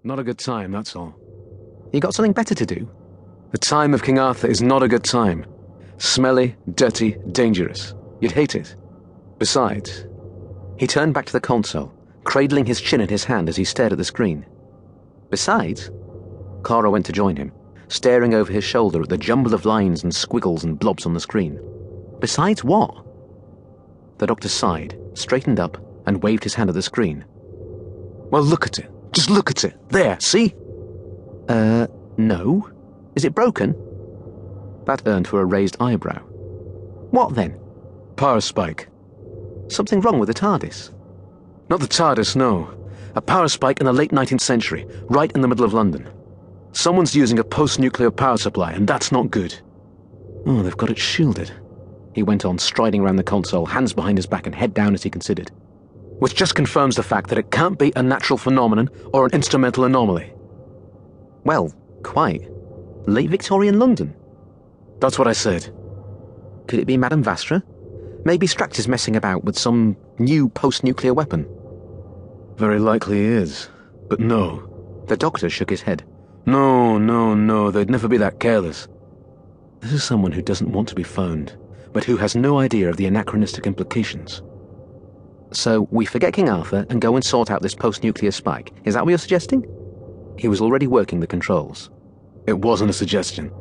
Not a good time, that's all. You got something better to do? The time of King Arthur is not a good time. Smelly, dirty, dangerous. You'd hate it. Besides... He turned back to the console, cradling his chin in his hand as he stared at the screen. Besides? Clara went to join him, staring over his shoulder at the jumble of lines and squiggles and blobs on the screen. Besides what? The doctor sighed, straightened up, and waved his hand at the screen. Well, look at it. Just look at it. There, see? No. Is it broken? That earned her a raised eyebrow. What then? Power spike. Something wrong with the TARDIS? Not the TARDIS, no. A power spike in the late 19th century, right in the middle of London. Someone's using a post-nuclear power supply, and that's not good. Oh, they've got it shielded. He went on, striding around the console, hands behind his back and head down as he considered. Which just confirms the fact that it can't be a natural phenomenon or an instrumental anomaly. Well, quite. Late Victorian London. That's what I said. Could it be Madame Vastra? Maybe Strax is messing about with some new post-nuclear weapon. Very likely he is. But no. The doctor shook his head. No, they'd never be that careless. This is someone who doesn't want to be phoned, but who has no idea of the anachronistic implications. So, we forget King Arthur and go and sort out this post-nuclear spike. Is that what you're suggesting? He was already working the controls. It wasn't a suggestion.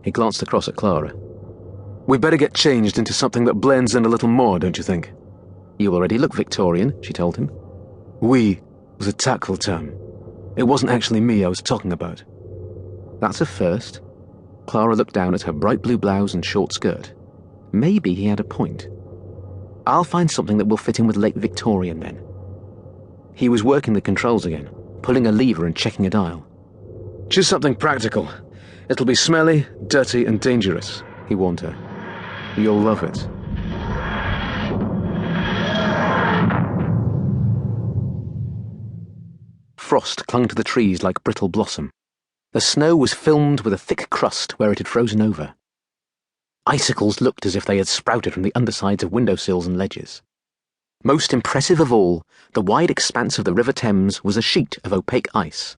He glanced across at Clara. We better get changed into something that blends in a little more, don't you think? You already look Victorian, she told him. We was a tactful term. It wasn't actually me I was talking about. That's a first. Clara looked down at her bright blue blouse and short skirt. Maybe he had a point. I'll find something that will fit in with late Victorian then. He was working the controls again, pulling a lever and checking a dial. Choose something practical. It'll be smelly, dirty, and dangerous, he warned her. You'll love it. Frost clung to the trees like brittle blossom. The snow was filmed with a thick crust where it had frozen over. Icicles looked as if they had sprouted from the undersides of windowsills and ledges. Most impressive of all, the wide expanse of the River Thames was a sheet of opaque ice.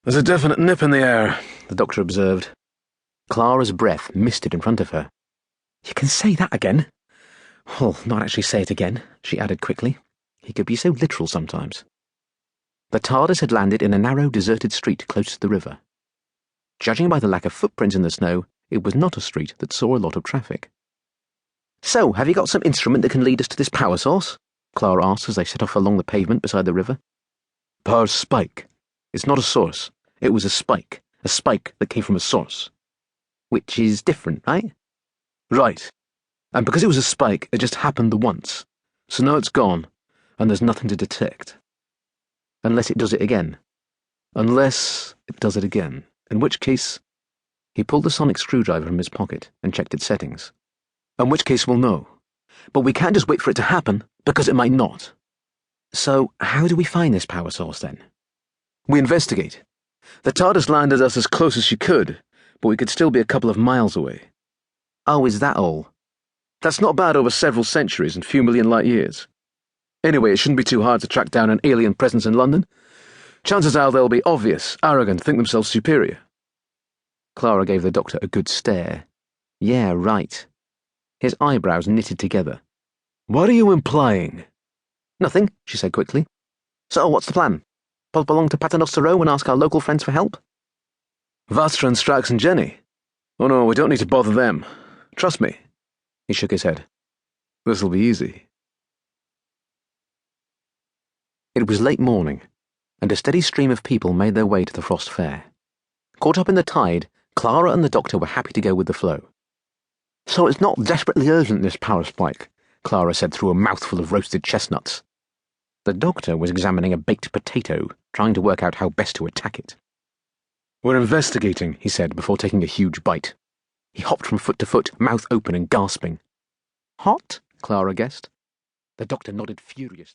There's a definite nip in the air, the doctor observed. Clara's breath misted in front of her. You can say that again. Well, not actually say it again, she added quickly. He could be so literal sometimes. The TARDIS had landed in a narrow, deserted street close to the river. Judging by the lack of footprints in the snow, it was not a street that saw a lot of traffic. So, have you got some instrument that can lead us to this power source? Clara asked as they set off along the pavement beside the river. Power spike. It's not a source. It was a spike that came from a source. Which is different, right? Right. And because it was a spike, it just happened the once. So now it's gone, and there's nothing to detect. Unless it does it again. Unless it does it again, in which case... He pulled the sonic screwdriver from his pocket and checked its settings. In which case we'll know. But we can't just wait for it to happen, because it might not. So, how do we find this power source, then? We investigate. The TARDIS landed us as close as she could, but we could still be a couple of miles away. Oh, is that all? That's not bad over several centuries and few million light years. Anyway, it shouldn't be too hard to track down an alien presence in London. Chances are they'll be obvious, arrogant, think themselves superior. Clara gave the doctor a good stare. Yeah, right. His eyebrows knitted together. What are you implying? Nothing, she said quickly. So, what's the plan? Pop along to Paternoster Row and ask our local friends for help? Vastra and Strax and Jenny. Oh no, we don't need to bother them. Trust me. He shook his head. This'll be easy. It was late morning, and a steady stream of people made their way to the Frost Fair. Caught up in the tide, Clara and the doctor were happy to go with the flow. So it's not desperately urgent, this power spike, Clara said through a mouthful of roasted chestnuts. The doctor was examining a baked potato, trying to work out how best to attack it. We're investigating, he said before taking a huge bite. He hopped from foot to foot, mouth open and gasping. Hot? Clara guessed. The doctor nodded furiously.